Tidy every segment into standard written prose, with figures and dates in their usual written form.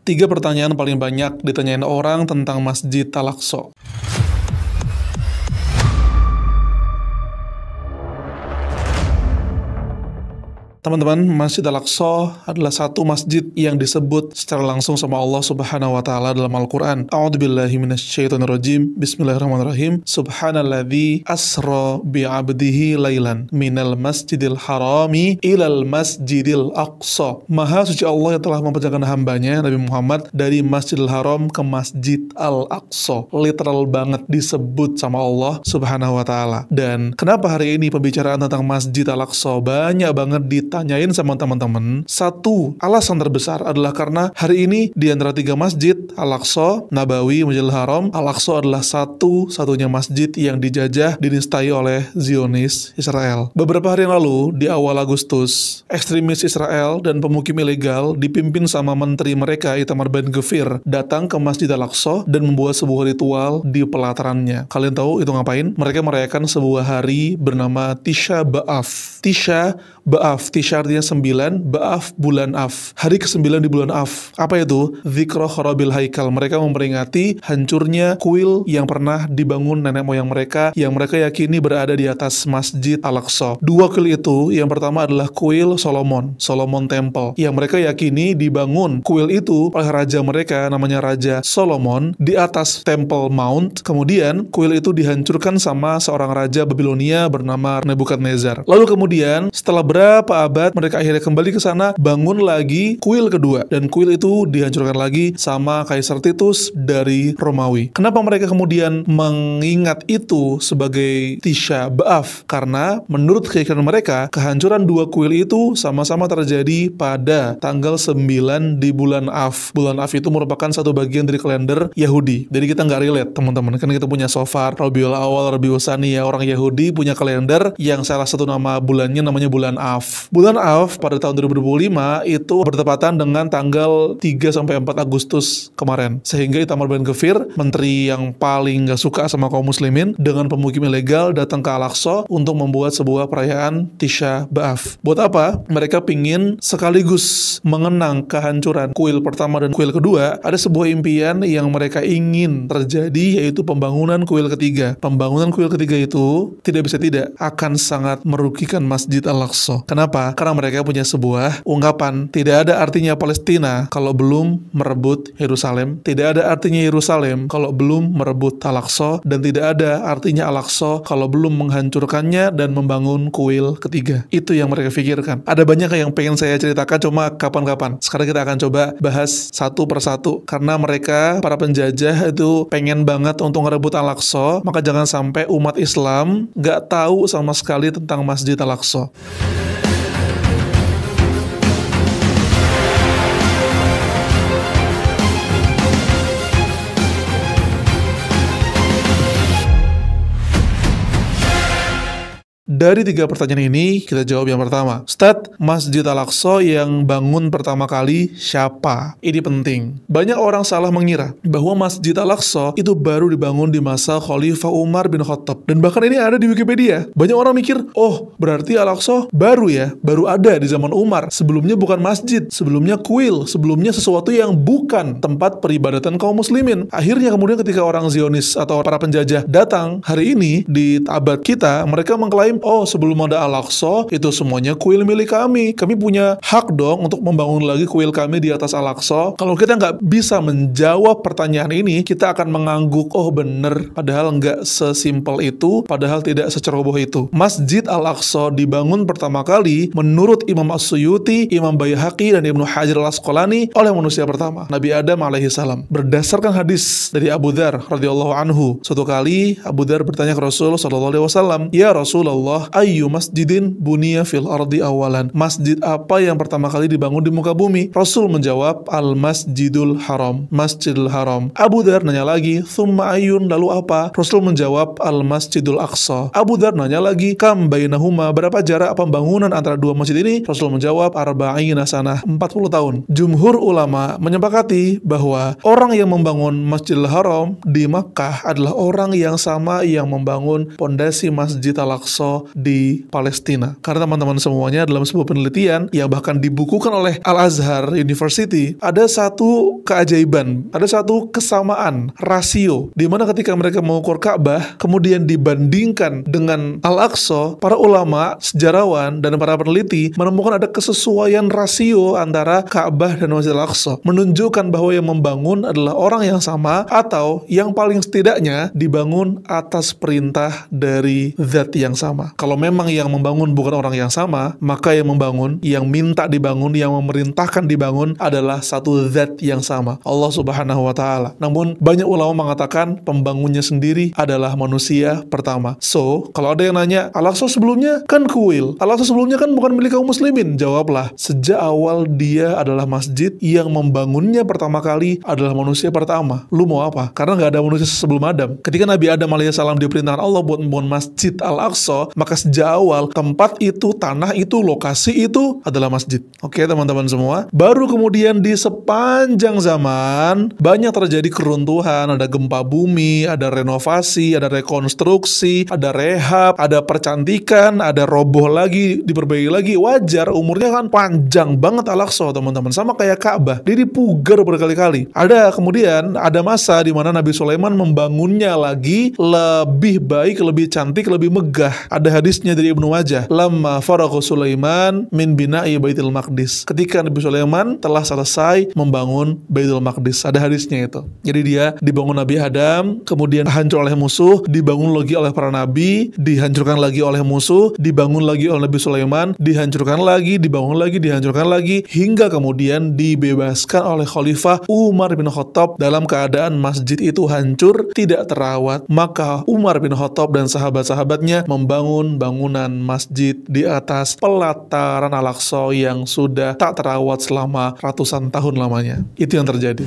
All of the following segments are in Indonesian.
3 pertanyaan paling banyak ditanyain orang tentang Masjid Al-Aqsa. Teman-teman, Masjid Al-Aqsa adalah satu masjid yang disebut secara langsung sama Allah Subhanahu wa taala dalam Al-Qur'an. A'udzubillahi minasyaitonirrajim. Bismillahirrahmanirrahim. Subhanalladzi asra bi'abdihi lailan minal masjidil harami ilal masjidil aqsa. Maha suci Allah yang telah memperjalankan hambanya Nabi Muhammad dari Masjidil Haram ke Masjid Al-Aqsa. Literal banget disebut sama Allah Subhanahu wa taala. Dan kenapa hari ini pembicaraan tentang Masjid Al-Aqsa banyak banget ditanyain sama teman-teman? Satu alasan terbesar adalah karena hari ini di antara 3 masjid, Al-Aqsa, Nabawi, Masjidil Haram, Al-Aqsa adalah satu-satunya masjid yang dijajah, dinistai oleh Zionis Israel. Beberapa hari yang lalu, di awal Agustus, ekstremis Israel dan pemukim ilegal dipimpin sama menteri mereka, Itamar Ben-Gvir, datang ke Masjid Al-Aqsa dan membuat sebuah ritual di pelatarannya. Kalian tahu itu ngapain? Mereka merayakan sebuah hari bernama Tisha B'Av. Tisha B'Av, Tisha artinya 9, B'Av bulan Av. Hari ke-9 di bulan Av. Apa itu? Dzikra kharabil haikal. Mereka memperingati hancurnya kuil yang pernah dibangun nenek moyang mereka, yang mereka yakini berada di atas Masjid Al-Aqsa. 2 kuil itu, yang pertama adalah kuil Solomon Temple, yang mereka yakini dibangun kuil itu oleh raja mereka, namanya Raja Solomon, di atas Temple Mount. Kemudian kuil itu dihancurkan sama seorang raja Babilonia bernama Nebukadnezar. Lalu kemudian setelah berapa abad mereka akhirnya kembali ke sana, bangun lagi kuil kedua, dan kuil itu dihancurkan lagi sama Kaisar Titus dari Romawi. Kenapa mereka kemudian mengingat itu sebagai Tisha B'Av? Karena menurut keyakinan mereka, kehancuran 2 kuil itu sama-sama terjadi pada tanggal 9 di bulan Av. Bulan Av itu merupakan satu bagian dari kalender Yahudi. Jadi kita nggak relate, teman-teman. Kan kita punya Shofar, Rabiul Awal, Rabiul Tsani, ya. Orang Yahudi punya kalender yang salah satu nama bulannya namanya bulan Av. Bulan Av pada tahun 2025 itu bertepatan dengan tanggal 3-4 Agustus kemarin. Sehingga Itamar Ben-Gvir, menteri yang paling gak suka sama kaum muslimin, dengan pemukim ilegal datang ke Al-Aqsa untuk membuat sebuah perayaan Tisha B'Av. Buat apa? Mereka pingin sekaligus mengenang kehancuran kuil pertama dan kuil kedua. Ada sebuah impian yang mereka ingin terjadi, yaitu pembangunan kuil ketiga. Pembangunan kuil ketiga itu tidak bisa tidak akan sangat merugikan Masjid Al-Aqsa. Kenapa? Karena mereka punya sebuah ungkapan, tidak ada artinya Palestina kalau belum merebut Yerusalem, tidak ada artinya Yerusalem kalau belum merebut Al-Aqsa, dan tidak ada artinya Al-Aqsa kalau belum menghancurkannya dan membangun kuil ketiga. Itu yang mereka pikirkan. Ada banyak yang pengen saya ceritakan, cuma kapan-kapan. Sekarang kita akan coba bahas satu persatu, karena mereka, para penjajah itu pengen banget untuk merebut Al-Aqsa, maka jangan sampai umat Islam gak tahu sama sekali tentang Masjid Al-Aqsa. Dari 3 pertanyaan ini, kita jawab yang pertama. Ustadz, Masjid Al-Aqsa yang bangun pertama kali siapa? Ini penting. Banyak orang salah mengira bahwa Masjid Al-Aqsa itu baru dibangun di masa Khalifah Umar bin Khattab. Dan bahkan ini ada di Wikipedia. Banyak orang mikir, oh berarti Al-Aqsa baru ya? Baru ada di zaman Umar. Sebelumnya bukan masjid, sebelumnya kuil, sebelumnya sesuatu yang bukan tempat peribadatan kaum muslimin. Akhirnya kemudian ketika orang Zionis atau para penjajah datang hari ini di abad kita, mereka mengklaim, oh sebelum ada Al-Aqsa itu semuanya kuil milik kami. Kami punya hak dong untuk membangun lagi kuil kami di atas Al-Aqsa. Kalau kita nggak bisa menjawab pertanyaan ini, kita akan mengangguk, oh bener, padahal nggak sesimpel itu, padahal tidak seceroboh itu. Masjid Al-Aqsa dibangun pertama kali menurut Imam As-Suyuti, Imam Baihaqi, dan Ibnu Hajar Al-Asqalani oleh manusia pertama, Nabi Adam alaihi salam. Berdasarkan hadis dari Abu Dzar radhiyallahu anhu, suatu kali Abu Dzar bertanya ke Rasul sallallahu alaihi wasallam, ya Rasulullah, ayyu masjidin buniya fil ardi awalan? Masjid apa yang pertama kali dibangun di muka bumi? Rasul menjawab, al-Masjidul Haram, Masjidil Haram. Abu Dzar nanya lagi, thumma ayyun, lalu apa? Rasul menjawab, al-Masjidul Aqsa. Abu Dzar nanya lagi, kam bainahuma, berapa jarak pembangunan antara 2 masjid ini? Rasul menjawab, arba'ina sanah, 40 tahun. Jumhur ulama menyepakati bahwa orang yang membangun Masjidil Haram di Makkah adalah orang yang sama yang membangun pondasi Masjid Al-Aqsa di Palestina. Karena teman-teman semuanya, dalam sebuah penelitian yang bahkan dibukukan oleh Al-Azhar University, ada satu keajaiban, ada satu kesamaan rasio di mana ketika mereka mengukur Ka'bah kemudian dibandingkan dengan Al-Aqsa, para ulama, sejarawan, dan para peneliti menemukan ada kesesuaian rasio antara Ka'bah dan Masjid Al-Aqsa, menunjukkan bahwa yang membangun adalah orang yang sama, atau yang paling setidaknya dibangun atas perintah dari zat yang sama. Kalau memang yang membangun bukan orang yang sama, maka yang membangun, yang minta dibangun, yang memerintahkan dibangun adalah satu zat yang sama, Allah Subhanahu wa Ta'ala. Namun banyak ulama mengatakan pembangunnya sendiri adalah manusia pertama. So, kalau ada yang nanya, Al-Aqsa sebelumnya kan kuil, Al-Aqsa sebelumnya kan bukan milik kaum muslimin, jawablah, sejak awal dia adalah masjid, yang membangunnya pertama kali adalah manusia pertama. Lu mau apa? Karena nggak ada manusia sebelum Adam. Ketika Nabi Adam alaihissalam diperintahkan Allah buat membangun Masjid Al-Aqsa, maka sejak awal tempat itu, tanah itu, lokasi itu adalah masjid. Oke teman-teman semua. Baru kemudian di sepanjang zaman banyak terjadi keruntuhan, ada gempa bumi, ada renovasi, ada rekonstruksi, ada rehab, ada percantikan, ada roboh lagi, diperbaiki lagi. Wajar, umurnya kan panjang banget Al-Aqsa teman-teman, sama kayak Ka'bah. Dia dipugar berkali-kali. Kemudian ada masa di mana Nabi Sulaiman membangunnya lagi lebih baik, lebih cantik, lebih megah. Ada hadisnya dari Ibnu Majah, lamma faragha Sulaiman min bina'i Baitul Maqdis. Ketika Nabi Sulaiman telah selesai membangun Baitul Maqdis. Ada hadisnya itu. Jadi dia dibangun Nabi Adam, kemudian hancur oleh musuh, dibangun lagi oleh para nabi, dihancurkan lagi oleh musuh, dibangun lagi oleh Nabi Sulaiman, dihancurkan lagi, dibangun lagi, dihancurkan lagi, hingga kemudian dibebaskan oleh Khalifah Umar bin Khattab dalam keadaan masjid itu hancur, tidak terawat. Maka Umar bin Khattab dan sahabat-sahabatnya membangun bangunan masjid di atas pelataran Al-Aqsa yang sudah tak terawat selama ratusan tahun lamanya. Itu yang terjadi.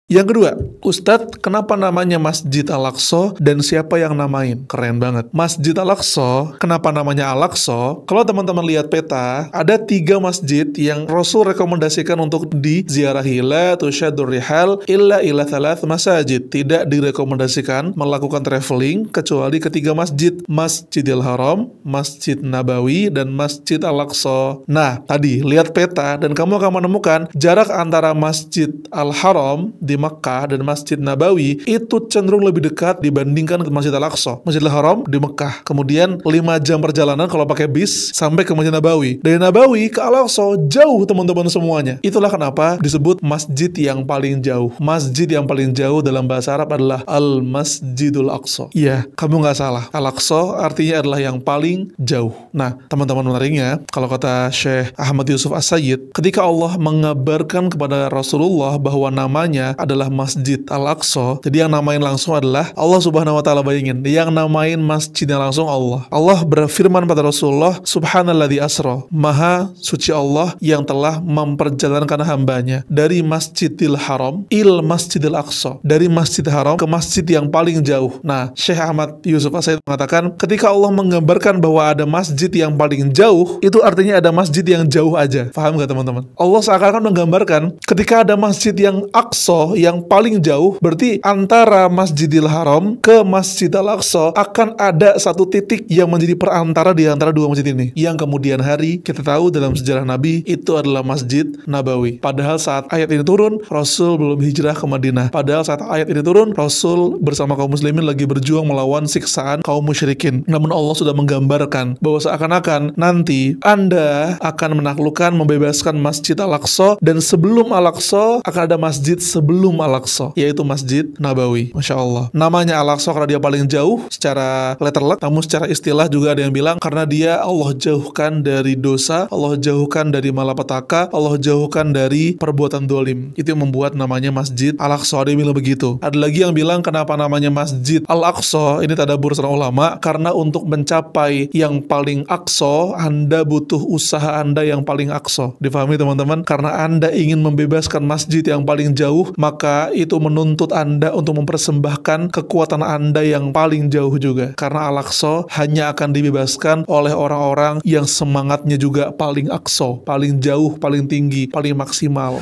Yang kedua, Ustadz, kenapa namanya Masjid Al-Aqsa dan siapa yang namain? Keren banget. Masjid Al-Aqsa, kenapa namanya Al-Aqsa? Kalau teman-teman lihat peta, ada 3 masjid yang Rasul rekomendasikan untuk diziarahi. La tusyaddur rihal illa ila thalath masajid. Tidak direkomendasikan melakukan traveling kecuali ke 3 masjid. Masjidil Haram, Masjid Nabawi, dan Masjid Al-Aqsa. Nah, tadi lihat peta dan kamu akan menemukan jarak antara Masjid Al-Haram di Mekah dan Masjid Nabawi itu cenderung lebih dekat dibandingkan ke Masjid Al-Aqsa. Masjidil Haram di Mekah, kemudian 5 jam perjalanan kalau pakai bis sampai ke Masjid Nabawi. Dari Nabawi ke Al-Aqsa jauh teman-teman semuanya. Itulah kenapa disebut masjid yang paling jauh. Masjid yang paling jauh dalam bahasa Arab adalah Al-Masjidul Aqsa. Iya, kamu nggak salah. Al-Aqsa artinya adalah yang paling jauh. Nah, teman-teman menariknya, kalau kata Syekh Ahmad Yusuf As-Sayyid, ketika Allah mengabarkan kepada Rasulullah bahwa namanya adalah Masjid Al-Aqsa, jadi yang namain langsung adalah Allah Subhanahu wa Ta'ala. Bayangin, yang namain masjidnya langsung Allah. Allah berfirman pada Rasulullah, Subhanalladzi asra, maha suci Allah yang telah memperjalankan hambanya dari Masjidil Haram il Masjidil Aqsa, dari Masjidil Haram ke masjid yang paling jauh. Nah, Syekh Ahmad Yusuf As-Sayyid mengatakan, ketika Allah menggambarkan bahwa ada masjid yang paling jauh, itu artinya ada masjid yang jauh aja. Paham gak teman-teman? Allah seakan-akan menggambarkan ketika ada masjid yang Aqsa yang paling jauh, berarti antara Masjidil Haram ke Masjid Al-Aqsa akan ada satu titik yang menjadi perantara di antara 2 masjid ini, yang kemudian hari kita tahu dalam sejarah Nabi itu adalah Masjid Nabawi. Padahal saat ayat ini turun, Rasul belum hijrah ke Madinah. Padahal saat ayat ini turun, Rasul bersama kaum muslimin lagi berjuang melawan siksaan kaum musyrikin. Namun Allah sudah menggambarkan bahwa seakan-akan nanti Anda akan menaklukkan, membebaskan Masjid Al-Aqsa, dan sebelum Al-Aqsa akan ada masjid sebelum Al-Aqsa, yaitu Masjid Nabawi. Masya Allah. Namanya Al-Aqsa karena dia paling jauh secara letterlet, namun secara istilah juga ada yang bilang karena dia Allah jauhkan dari dosa, Allah jauhkan dari malapetaka, Allah jauhkan dari perbuatan dolim. Itu yang membuat namanya Masjid Al-Aqsa. Ada yang bilang begitu. Ada lagi yang bilang kenapa namanya Masjid Al-Aqsa, ini tadabbur seorang ulama, karena untuk mencapai yang paling aqsa, Anda butuh usaha Anda yang paling aqsa. Difahami teman-teman? Karena Anda ingin membebaskan masjid yang paling jauh, maka maka itu menuntut Anda untuk mempersembahkan kekuatan Anda yang paling jauh juga. Karena Al-Aqsa hanya akan dibebaskan oleh orang-orang yang semangatnya juga paling aqsa, paling jauh, paling tinggi, paling maksimal.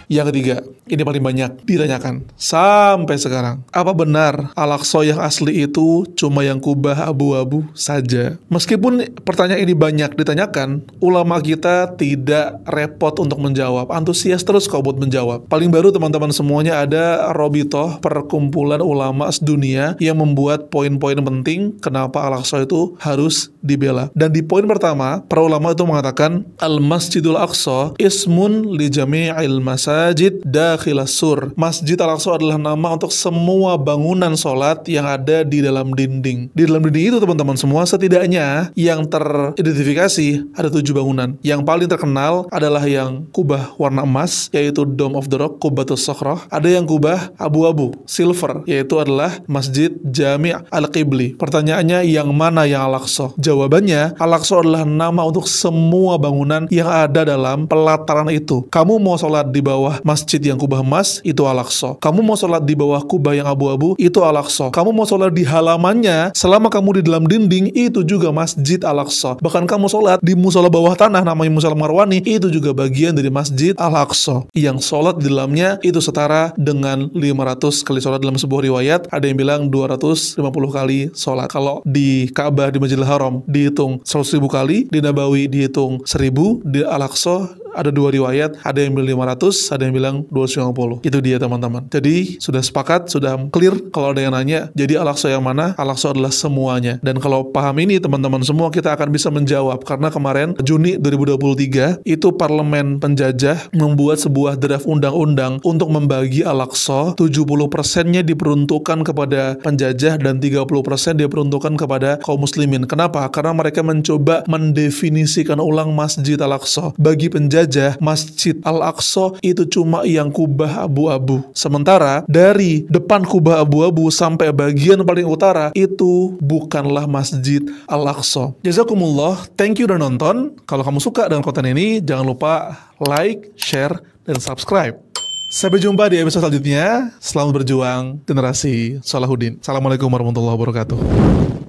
Yang ketiga, ini paling banyak ditanyakan sampai sekarang. Apa benar Al-Aqsa yang asli itu cuma yang kubah abu-abu saja? Meskipun pertanyaan ini banyak ditanyakan, ulama kita tidak repot untuk menjawab. Antusias terus kok buat menjawab. Paling baru teman-teman semuanya ada Robitoh, perkumpulan ulama sedunia, yang membuat poin-poin penting kenapa Al-Aqsa itu harus dibela. Dan di poin pertama, para ulama itu mengatakan Al-Masjidul Aqsa ismun li jami'il masajid dakhilas sur. Masjid Al-Aqsa adalah nama untuk semua bangunan sholat yang ada di dalam dinding. Di dalam dinding itu teman-teman semua, setidaknya yang teridentifikasi ada 7 bangunan. Yang paling terkenal adalah yang kubah warna emas, yaitu Dome of the Rock, Qubatus Sakhrah. Ada yang kubah abu-abu, silver, yaitu adalah Masjid Jami' Al-Qibli. Pertanyaannya, yang mana yang Al-Aqsa? Jawabannya, Al-Aqsa adalah nama untuk semua bangunan yang ada dalam pelataran itu. Kamu mau sholat di bawah masjid yang kubah emas, itu Al-Aqsa. Kamu mau sholat di bawah kubah yang abu-abu, itu Al-Aqsa. Kamu mau sholat di halamannya, selama kamu di dalam dinding, itu juga Masjid Al-Aqsa. Bahkan kamu sholat di musola bawah tanah, namanya musola Marwani, itu juga bagian dari Masjid Al-Aqsa. Yang sholat di dalamnya itu setara dengan 500 kali sholat dalam sebuah riwayat. Ada yang bilang 250 kali sholat. Kalau di Ka'bah, di Masjidil Haram dihitung 100.000 kali, di Nabawi dihitung 1000, di Al-Aqsa ada 2 riwayat, ada yang bilang 500, ada yang bilang 250. Itu dia teman-teman. Jadi sudah sepakat, sudah clear. Kalau ada yang nanya, jadi Al-Aqsa yang mana? Al-Aqsa adalah semuanya. Dan kalau paham ini teman-teman semua, kita akan bisa menjawab. Karena kemarin Juni 2023 itu parlemen penjajah membuat sebuah draft undang-undang untuk membagi Al-Aqsa. 70%-nya diperuntukkan kepada penjajah dan 30% diperuntukkan kepada kaum muslimin. Kenapa? Karena mereka mencoba mendefinisikan ulang Masjid Al-Aqsa. Bagi penjajah, Masjid Al-Aqsa itu cuma yang kubah abu-abu. Sementara dari depan kubah abu-abu sampai bagian paling utara itu bukanlah Masjid Al-Aqsa. Jazakumullah, thank you udah nonton. Kalau kamu suka dengan konten ini, jangan lupa like, share, dan subscribe. Sampai jumpa di episode selanjutnya. Selamat berjuang generasi Salahuddin. Assalamualaikum warahmatullahi wabarakatuh.